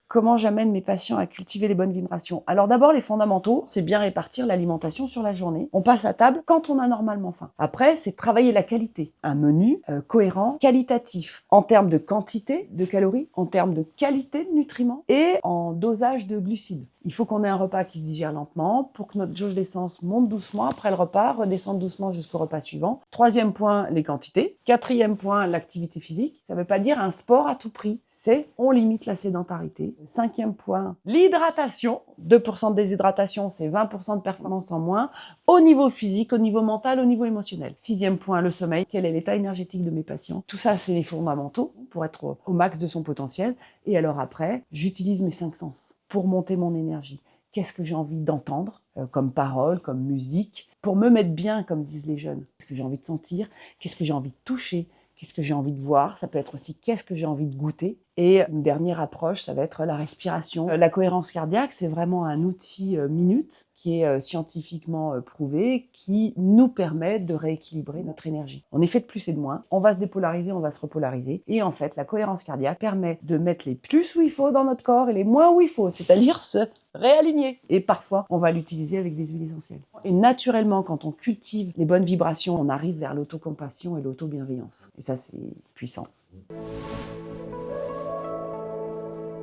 Comment j'amène mes patients à cultiver les bonnes vibrations? Alors d'abord, les fondamentaux, c'est bien répartir l'alimentation sur la journée. On passe à table quand on a normalement faim. Après, c'est travailler la qualité. Un menu cohérent, qualitatif, en termes de quantité de calories, en termes de qualité de nutriments et en dosage de glucides. Il faut qu'on ait un repas qui se digère lentement pour que notre jauge d'essence monte doucement après le repas, redescende doucement jusqu'au repas suivant. Troisième point, les quantités. Quatrième point, l'activité physique. Ça ne veut pas dire un sport à tout prix. C'est on limite la sédentarité. Cinquième point, l'hydratation. 2% de déshydratation, c'est 20% de performance en moins au niveau physique, au niveau mental, au niveau émotionnel. Sixième point, le sommeil. Quel est l'état énergétique de mes patients? Tout ça, c'est les fondamentaux pour être au max de son potentiel. Et alors après, j'utilise mes 5 sens pour monter mon énergie. Qu'est-ce que j'ai envie d'entendre comme parole, comme musique, pour me mettre bien, comme disent les jeunes? Qu'est-ce que j'ai envie de sentir? Qu'est-ce que j'ai envie de toucher? Qu'est-ce que j'ai envie de voir? Ça peut être aussi qu'est-ce que j'ai envie de goûter. Et une dernière approche, ça va être la respiration. La cohérence cardiaque, c'est vraiment un outil minute qui est scientifiquement prouvé, qui nous permet de rééquilibrer notre énergie. On est fait de plus et de moins. On va se dépolariser, on va se repolariser. Et en fait, la cohérence cardiaque permet de mettre les plus où il faut dans notre corps et les moins où il faut, c'est-à-dire se réaligner. Et parfois, on va l'utiliser avec des huiles essentielles. Et naturellement, quand on cultive les bonnes vibrations, on arrive vers l'autocompassion et l'auto-bienveillance. Et ça, c'est puissant.